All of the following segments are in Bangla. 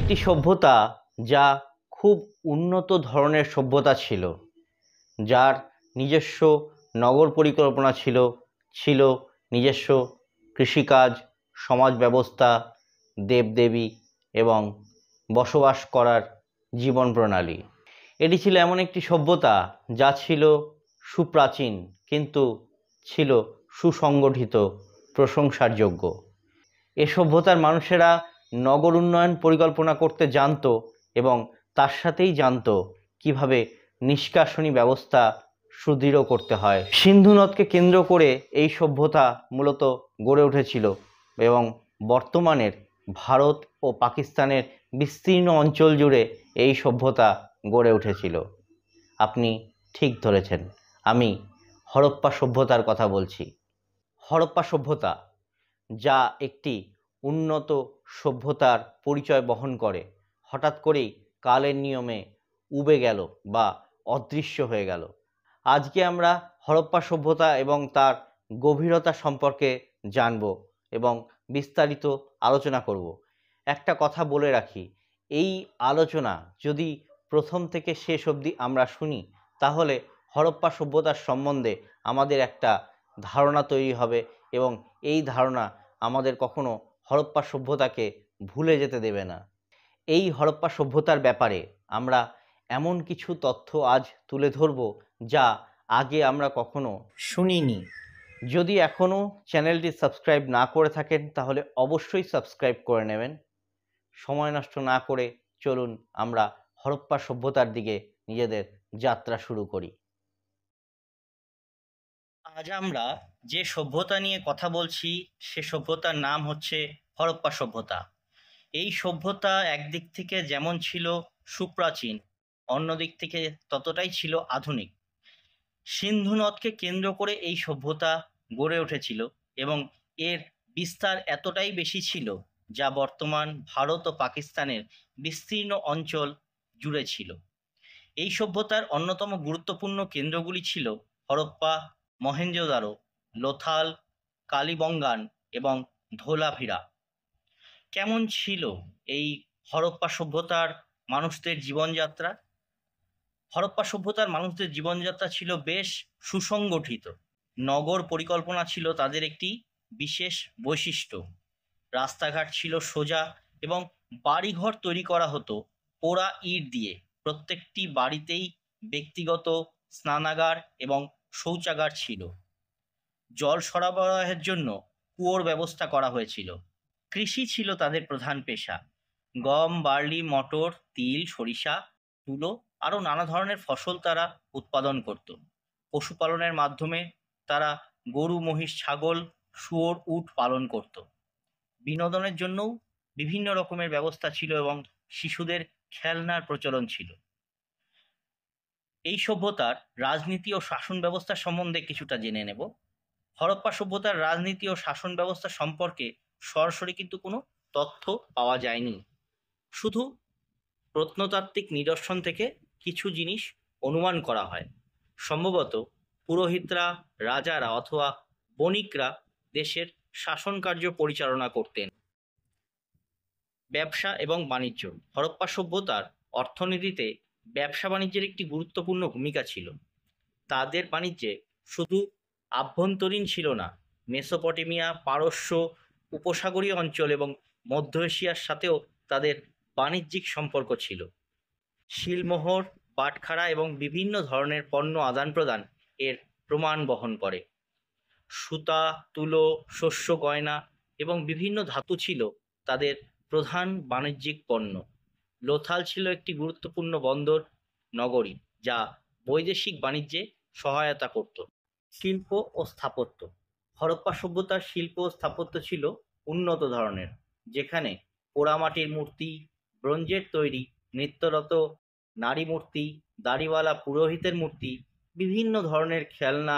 একটি সভ্যতা যা খুব উন্নত ধরনের সভ্যতা ছিল, যার নিজস্ব নগর পরিকল্পনা ছিল নিজস্ব কৃষিকাজ, সমাজ ব্যবস্থা, দেবদেবী এবং বসবাস করার জীবন প্রণালী। এটি ছিল এমন একটি সভ্যতা যা ছিল সুপ্রাচীন কিন্তু ছিল সুসংগঠিত, প্রশংসার যোগ্য। এ সভ্যতার মানুষেরা নগর উন্নয়ন পরিকল্পনা করতে জানতো এবং তার সাথেই জানতো কিভাবে নিষ্কাশনী ব্যবস্থা সুদৃঢ় করতে হয়। সিন্ধু নদকে কেন্দ্র করে এই সভ্যতা মূলত গড়ে উঠেছিল এবং বর্তমানের ভারত ও পাকিস্তানের বিস্তীর্ণ অঞ্চল জুড়ে এই সভ্যতা গড়ে উঠেছিল। আপনি ঠিক ধরেছেন, আমি হরপ্পা সভ্যতার কথা বলছি। হরপ্পা সভ্যতা যা একটি উন্নত সভ্যতার পরিচয় বহন করে, হঠাৎ করেই কালের নিয়মে উবে গেল বা অদৃশ্য হয়ে গেল। আজকে আমরা হরপ্পা সভ্যতা এবং তার গভীরতা সম্পর্কে জানব এবং বিস্তারিত আলোচনা করব। একটা কথা বলে রাখি, এই আলোচনা যদি প্রথম থেকে শেষ অবধি আমরা শুনি, তাহলে হরপ্পা সভ্যতার সম্বন্ধে আমাদের একটা ধারণা তৈরি হবে এবং এই ধারণা আমাদের কখনো হরপ্পা সভ্যতাকে ভুলে যেতে দেবে না। এই হরপ্পা সভ্যতার ব্যাপারে আমরা এমন কিছু তথ্য আজ তুলে ধরব যা আগে আমরা কখনো শুনিনি। যদি এখনও চ্যানেলটি সাবস্ক্রাইব না করে থাকেন তাহলে অবশ্যই সাবস্ক্রাইব করে নেবেন। সময় নষ্ট না করে চলুন আমরা হরপ্পা সভ্যতার দিকে নিজেদের যাত্রা শুরু করি। আজ আমরা যে সভ্যতা নিয়ে কথা বলছি সে সভ্যতার নাম হচ্ছে হরপ্পা সভ্যতা। এই সভ্যতা একদিক থেকে যেমন ছিল সুপ্রাচীন, অন্যদিক থেকে ততটাই ছিল আধুনিক। সিন্ধু নদকে কেন্দ্র করে এই সভ্যতা গড়ে উঠেছিল এবং এর বিস্তার এতটাই বেশি ছিল যা বর্তমান ভারত ও পাকিস্তানের বিস্তীর্ণ অঞ্চল জুড়ে ছিল। এই সভ্যতার অন্যতম গুরুত্বপূর্ণ কেন্দ্রগুলি ছিল হরপ্পা, মহেঞ্জোদারো, লোথাল, কালিবঙ্গান এবং ধোলাভিরা। কেমন ছিল এই হরপ্পা সভ্যতার মানুষদের জীবনযাত্রা? হরপ্পা সভ্যতার মানুষদের জীবনযাত্রা ছিল বেশ সুসংগঠিত। নগর পরিকল্পনা ছিল তাদের একটি বিশেষ বৈশিষ্ট্য। রাস্তাঘাট ছিল সোজা এবং বাড়িঘর তৈরি করা হতো পোড়া ইট দিয়ে। প্রত্যেকটি বাড়িতেই ব্যক্তিগত স্নানাগার এবং শৌচাগার ছিল। জল সরবরাহের জন্য কুয়োর ব্যবস্থা করা হয়েছিল। কৃষি ছিল তাদের প্রধান পেশা। গম, বার্লি, মটর, তিল, সরিষা, তুলো আরও নানা ধরনের ফসল তারা উৎপাদন করত। পশুপালনের মাধ্যমে তারা গরু, মহিষ, ছাগল, শুয়োর, উট পালন করত। বিনোদনের জন্যও বিভিন্ন রকমের ব্যবস্থা ছিল এবং শিশুদের খেলনার প্রচলন ছিল। এই সভ্যতার রাজনীতি ও শাসন ব্যবস্থা সম্বন্ধে কিছুটা জেনে নেব। হরপ্পা সভ্যতার রাজনীতি ও শাসন ব্যবস্থা সম্পর্কে সরাসরি কিন্তু কোনো তথ্য পাওয়া যায়নি। শুধু প্রত্নতাত্ত্বিক নিদর্শন থেকে কিছু জিনিস অনুমান করা হয়। সম্ভবত পুরোহিতরা, রাজারা অথবা বণিকরা দেশের শাসন কার্য পরিচালনা করতেন। ব্যবসা এবং বাণিজ্য। হরপ্পা সভ্যতার অর্থনীতিতে ব্যবসা বাণিজ্যের একটি গুরুত্বপূর্ণ ভূমিকা ছিল। তাদের বাণিজ্যে শুধু আভ্যন্তরীণ ছিল না, মেসোপটেমিয়া, পারস্য, উপসাগরীয় অঞ্চল এবং মধ্য এশিয়ার সাথেও তাদের বাণিজ্যিক সম্পর্ক ছিল। শিলমোহর, বাটখারা এবং বিভিন্ন ধরনের পণ্য আদান প্রদান এর প্রমাণ বহন করে। সুতা, তুলো, শস্য, গয়না এবং বিভিন্ন ধাতু ছিল তাদের প্রধান বাণিজ্যিক পণ্য। লোথাল ছিল একটি গুরুত্বপূর্ণ বন্দর নগরী যা বৈদেশিক বাণিজ্যে সহায়তা করত। শিল্প ও স্থাপত্য। হরপ্পা সভ্যতার শিল্প ও স্থাপত্য ছিল উন্নত ধরনের, যেখানে পোড়ামাটির মূর্তি, ব্রোঞ্জের তৈরি নৃত্যরত নারী মূর্তি, দাড়িওয়ালা পুরোহিতের মূর্তি, বিভিন্ন ধরনের খেলনা,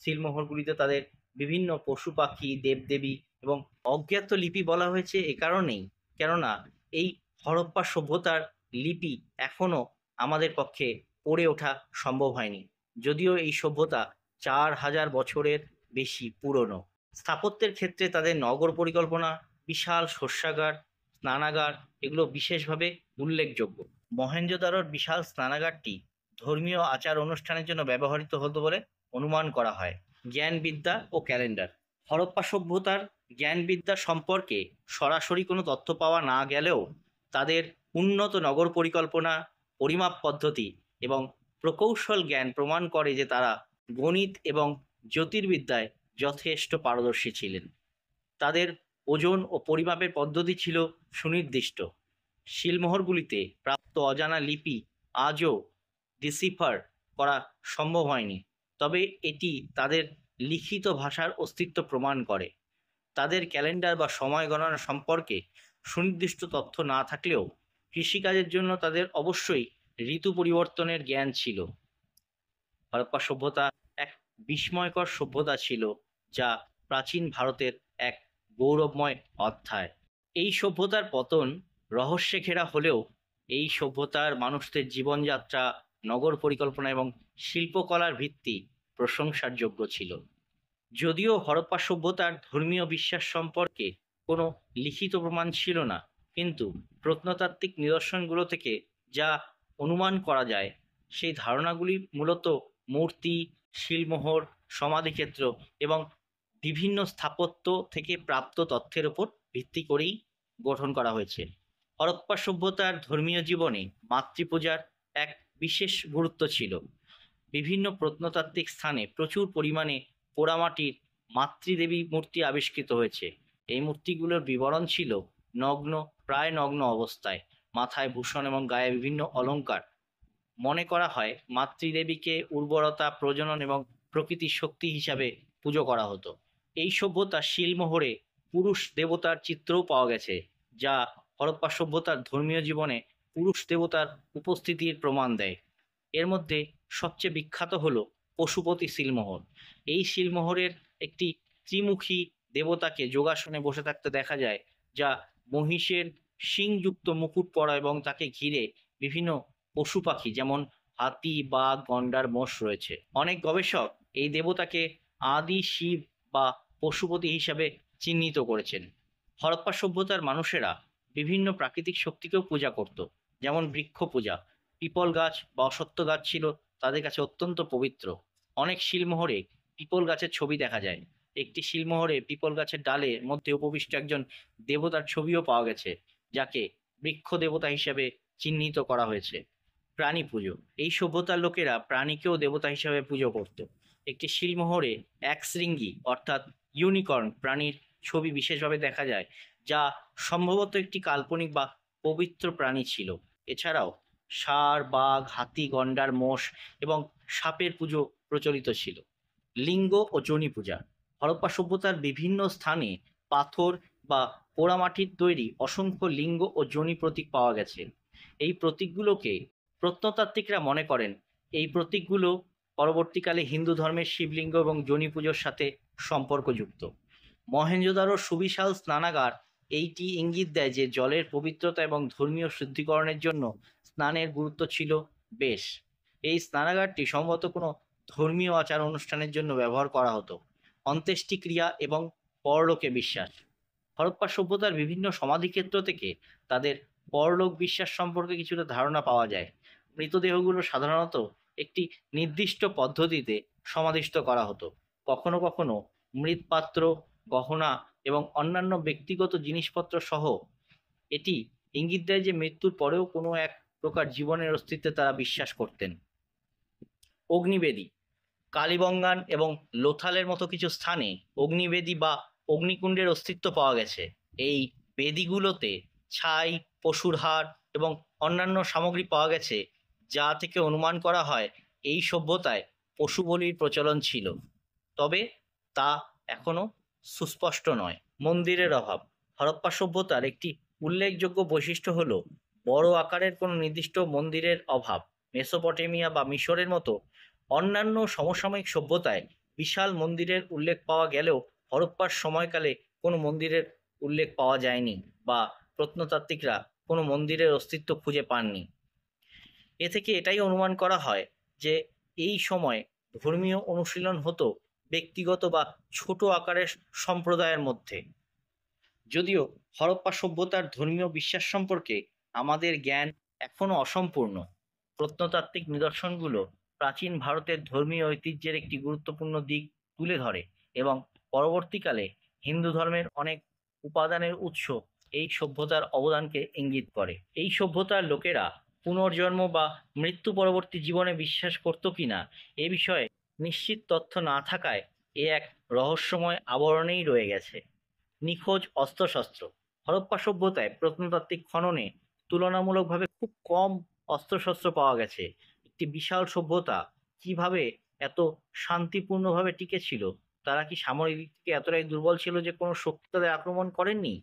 শিলমোহরগুলিতে তাদের বিভিন্ন পশু পাখি, দেবদেবী এবং অজ্ঞাত লিপি বলা হয়েছে এ কারণেই কেননা এই হরপ্পা সভ্যতার লিপি এখনও আমাদের পক্ষে পড়ে ওঠা সম্ভব হয়নি, যদিও এই সভ্যতা 4000 বছরের বেশি পুরনো। স্থাপত্যের ক্ষেত্রে তাদের নগর পরিকল্পনা, বিশাল শস্যাগার, স্নানাগার এগুলো বিশেষভাবে উল্লেখযোগ্য। মহেঞ্জোদারোর বিশাল স্নানাগারটি ধর্মীয় আচার অনুষ্ঠানের জন্য ব্যবহৃত হতো বলে অনুমান করা হয়। জ্ঞানবিদ্যা ও ক্যালেন্ডার। হরপ্পা সভ্যতার জ্ঞানবিদ্যা সম্পর্কে সরাসরি কোনো তথ্য পাওয়া না গেলেও তাদের উন্নত নগর পরিকল্পনা, পরিমাপ পদ্ধতি এবং প্রকৌশল জ্ঞান প্রমাণ করে যে তারা গণিত এবং জ্যোতির্বিদ্যায় যথেষ্ট পারদর্শী ছিলেন। তাদের ওজন ও পরিমাপের পদ্ধতি ছিল সুনির্দিষ্ট। শিলমোহরগুলিতে প্রাপ্ত অজানা লিপি আজও ডিসিফার করা সম্ভব হয়নি, তবে এটি তাদের লিখিত ভাষার অস্তিত্ব প্রমাণ করে। তাদের ক্যালেন্ডার বা সময় গণনা সম্পর্কে সুনির্দিষ্ট তথ্য না থাকলেও কৃষিকাজের জন্য তাদের অবশ্যই ঋতু পরিবর্তনের জ্ঞান ছিল। হরপ্পা সভ্যতা এক বিস্ময়কর সভ্যতা ছিল, যা প্রাচীন ভারতের এক গৌরবময় অধ্যায়। এই সভ্যতার পতন রহস্যে ঘেরা হলেও এই সভ্যতার মানুষদের জীবনযাত্রা, নগর পরিকল্পনা এবং শিল্পকলার ভিত্তি প্রশংসার যোগ্য ছিল। যদিও হরপ্পা সভ্যতার ধর্মীয় বিশ্বাস সম্পর্কে কোনো লিখিত প্রমাণ ছিল না, কিন্তু প্রত্নতাত্ত্বিক নিদর্শনগুলো থেকে যা অনুমান করা যায় সেই ধারণাগুলি মূলত মূর্তি, শিলমোহর, সমাধিক্ষেত্র এবং বিভিন্ন স্থাপত্য থেকে প্রাপ্ত তথ্যের উপর ভিত্তি করেই গঠন করা হয়েছে। হরপ্পা সভ্যতার ধর্মীয় জীবনে মাতৃপূজার এক বিশেষ গুরুত্ব ছিল। বিভিন্ন প্রত্নতাত্ত্বিক স্থানে প্রচুর পরিমাণে পোড়ামাটির মাতৃদেবী মূর্তি আবিষ্কৃত হয়েছে। এই মূর্তিগুলোর বিবরণ ছিল নগ্ন, প্রায় নগ্ন অবস্থায়, মাথায় ভূষণ এবং গায়ে বিভিন্ন অলঙ্কার। মনে করা হয় মাতৃদেবীকে উর্বরতা, প্রজনন এবং প্রকৃতির শক্তি হিসাবে পুজো করা হতো। এই সভ্যতার শিলমোহরে পুরুষ দেবতার চিত্রও পাওয়া গেছে, যা হরপ্পা সভ্যতার ধর্মীয় জীবনে পুরুষ দেবতার উপস্থিতির প্রমাণ দেয়। এর মধ্যে সবচেয়ে বিখ্যাত হলো পশুপতি শিলমোহর। এই শিলমোহরের একটি ত্রিমুখী দেবতাকে যোগাসনে বসে থাকতে দেখা যায়, যা মহিষের শিংযুক্ত মুকুট পরা এবং তাকে ঘিরে বিভিন্ন পশু পাখি যেমন হাতি, বাঘ, গন্ডার, মোষ রয়েছে। অনেক গবেষক এই দেবতাকে আদি শিব বা পশুপতি হিসাবে চিহ্নিত করেছেন। হরপ্পা সভ্যতার মানুষেরা বিভিন্ন প্রাকৃতিক শক্তিকেও পূজা করত, যেমন বৃক্ষ পূজা। পিপল গাছ বা অশ্বত্থ গাছ ছিল তাদের কাছে অত্যন্ত পবিত্র। অনেক শিলমোহরে পিপল গাছের ছবি দেখা যায়। একটি শিলমোহরে পিপল গাছের ডালের মধ্যে উপবিষ্ট একজন দেবতার ছবিও পাওয়া গেছে, যাকে বৃক্ষ দেবতা হিসেবে চিহ্নিত করা হয়েছে। প্রাণী পুজো। এই সভ্যতার লোকেরা প্রাণীকেও দেবতা হিসাবে পুজো করত। একটি শিলমোহরে একশৃঙ্গী অর্থাৎ ইউনিকর্ন প্রাণীর ছবি বিশেষভাবে দেখা যায়, যা সম্ভবত একটি কাল্পনিক বা পবিত্র প্রাণী ছিল। এছাড়াও ষাঁড়, বাঘ, হাতি, গন্ডার, মোষ এবং সাপের পুজো প্রচলিত ছিল। লিঙ্গ ও যোনি পূজা। হরপ্পা সভ্যতার বিভিন্ন স্থানে পাথর বা পোড়ামাটির তৈরি অসংখ্য লিঙ্গ ও যোনি প্রতীক পাওয়া গেছে। এই প্রতীকগুলোকে প্রত্নতাত্ত্বিকরা মনে করেন এই প্রতীকগুলো পরবর্তীকালে হিন্দু ধর্মের শিবলিঙ্গ এবং যোনি পুজোর সাথে সম্পর্কযুক্ত। মহেঞ্জোদারোর সুবিশাল স্নানাগার এইটি ইঙ্গিত দেয় যে জলের পবিত্রতা এবং ধর্মীয় শুদ্ধিকরণের জন্য স্নানের গুরুত্ব ছিল বেশ। এই স্নানাগারটি সম্ভবত কোনো ধর্মীয় আচার অনুষ্ঠানের জন্য ব্যবহার করা হতো। অন্ত্যেষ্টিক্রিয়া এবং পরলোকে বিশ্বাস। হরপ্পা সভ্যতার বিভিন্ন সমাধিক্ষেত্র থেকে তাদের পরলোক বিশ্বাস সম্পর্কে কিছুটা ধারণা পাওয়া যায়। মৃতদেহগুলো সাধারণত একটি নির্দিষ্ট পদ্ধতিতে সমাধিস্থ করা হতো। কখনো কখনো মৃৎপাত্র, গহনা এবং অন্যান্য ব্যক্তিগত জিনিসপত্র সহ। এটি ইঙ্গিত দেয় যে মৃত্যুর পরেও কোনো এক প্রকার জীবনের অস্তিত্বে তারা বিশ্বাস করতেন। অগ্নিবেদী। কালীবঙ্গান এবং লোথালের মতো কিছু স্থানে অগ্নিবেদী বা অগ্নিকুণ্ডের অস্তিত্ব পাওয়া গেছে। এই বেদিগুলোতে ছাই, পশুর হাড় এবং অন্যান্য সামগ্রী পাওয়া গেছে, যা থেকে অনুমান করা হয় এই সভ্যতায় পশু বলির প্রচলন ছিল, তবে তা এখনও সুস্পষ্ট নয়। মন্দিরের অভাব। হরপ্পা সভ্যতার একটি উল্লেখযোগ্য বৈশিষ্ট্য হল বড় আকারের কোনো নির্দিষ্ট মন্দিরের অভাব। মেসোপটেমিয়া বা মিশরের মতো অন্যান্য সমসাময়িক সভ্যতায় বিশাল মন্দিরের উল্লেখ পাওয়া গেলেও হরপ্পার সময়কালে কোনো মন্দিরের উল্লেখ পাওয়া যায়নি বা প্রত্নতাত্ত্বিকরা কোনো মন্দিরের অস্তিত্ব খুঁজে পাননি। এ থেকে এটাই অনুমান করা হয় যে এই সময় ধর্মীয় অনুশীলন হতো ব্যক্তিগত বা ছোট আকারের সম্প্রদায়ের মধ্যে। যদিও হরপ্পা সভ্যতার ধর্মীয় বিশ্বাস সম্পর্কে আমাদের জ্ঞান এখনো অসম্পূর্ণ, প্রত্নতাত্ত্বিক নিদর্শনগুলো প্রাচীন ভারতের ধর্মীয় ঐতিহ্যের একটি গুরুত্বপূর্ণ দিক তুলে ধরে এবং পরবর্তীকালে হিন্দু ধর্মের অনেক উপাদানের উৎস এই সভ্যতার অবদানকে ইঙ্গিত করে। এই সভ্যতার লোকেরা পুনর্জন্ম বা মৃত্যু পরবর্তী জীবনে বিশ্বাস করত কিনা এ বিষয়ে নিশ্চিত তথ্য না থাকায় এ এক রহস্যময় আবরণেই রয়ে গেছে। নিখোঁজ অস্ত্রশস্ত্র। হরপ্পা সভ্যতায় প্রত্নতাত্ত্বিক খননে তুলনামূলকভাবে খুব কম অস্ত্রশস্ত্র পাওয়া গেছে। একটি বিশাল সভ্যতা কিভাবে এত শান্তিপূর্ণভাবে টিকেছিল? তারা কি সামরিক দিক থেকে এতটাই দুর্বল ছিল যে কোনো শক্তি তাদের আক্রমণ করেননি,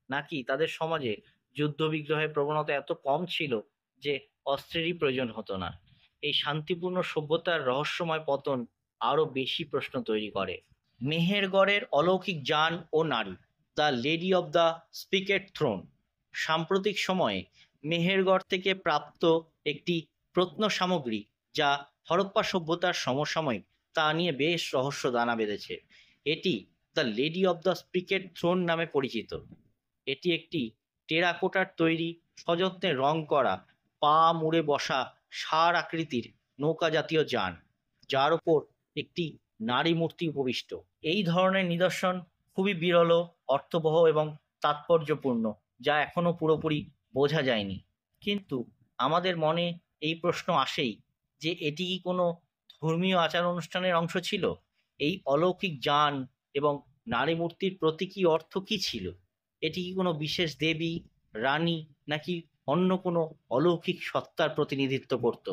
নাকি তাদের সমাজে যুদ্ধ বিগ্রহের প্রবণতা এত কম ছিল যে অস্ত্রেরই প্রয়োজন হতো না? এই শান্তিপূর্ণ সভ্যতার রহস্যময় পতন আরো বেশি প্রশ্ন তৈরি করে। মেহেরগড়ের অলৌকিক যান ও নারী, the lady of the spiked throne. সাম্প্রতিক সময়ে মেহেরগড় থেকে প্রাপ্ত একটি প্রত্নসামগ্রী যা হরপ্পা সভ্যতার সমসাময়িক তা নিয়ে বেশ রহস্য দানা বেঁধেছে। এটি the lady of the spiked throne নামে পরিচিত। এটি একটি টেরাকোটার তৈরি, সযত্নে রং করা, পা মুড়ে বসা ষাঁড় আকৃতির নৌকা জাতীয় যান, যার ওপর একটি নারী মূর্তি উপবিষ্ট। এই ধরনের নিদর্শন খুবই বিরল, অর্থবহ এবং তাৎপর্যপূর্ণ, যা এখনো পুরোপুরি বোঝা যায়নি। কিন্তু আমাদের মনে এই প্রশ্ন আসেই যে এটি কি কোনো ধর্মীয় আচার অনুষ্ঠানের অংশ ছিল? এই অলৌকিক যান এবং নারী মূর্তির প্রতীকী অর্থ কি ছিল? এটি কি কোনো বিশেষ দেবী, রানী, নাকি অন্য কোনো অলৌকিক সত্তার প্রতিনিধিত্ব করত?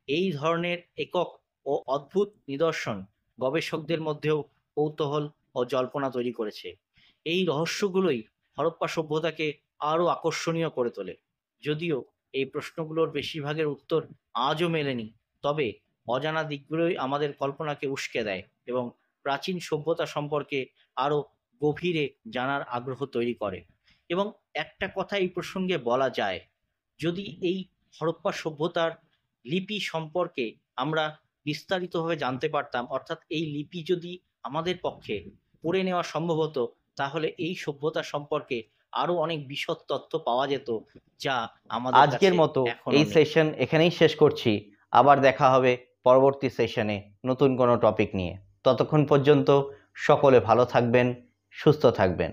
এই ধরনের একক ও অদ্ভুত নিদর্শন গবেষকদের মধ্যেও কৌতূহল ও জল্পনা তৈরি করেছে। এই রহস্যগুলোই হরপ্পা সভ্যতাকে আরও আকর্ষণীয় করে তোলে। যদিও এই প্রশ্নগুলোর বেশিরভাগের উত্তর আজও মেলেনি, তবে অজানা দিকগুলোই আমাদের কল্পনাকে উস্কে দেয় এবং প্রাচীন সভ্যতা সম্পর্কে আরও গভীরে জানার আগ্রহ তৈরি করে। এবং একটা কথা এই প্রসঙ্গে বলা যায়, যদি এই হরপ্পা সভ্যতার লিপি সম্পর্কে আমরা বিস্তারিতভাবে জানতে পারতাম, অর্থাৎ এই লিপি যদি আমাদের পক্ষে পড়ে নেওয়া সম্ভব হতো, তাহলে এই সভ্যতা সম্পর্কে আরো অনেক বিশদ তথ্য পাওয়া যেত, যা আমাদের আজকের কাছে মতো এখনো এই নেই। সেশন এখানেই শেষ করছি। আবার দেখা হবে পরবর্তী সেশনে নতুন কোনো টপিক নিয়ে। ততক্ষণ পর্যন্ত সকলে ভালো থাকবেন, সুস্থ থাকবেন।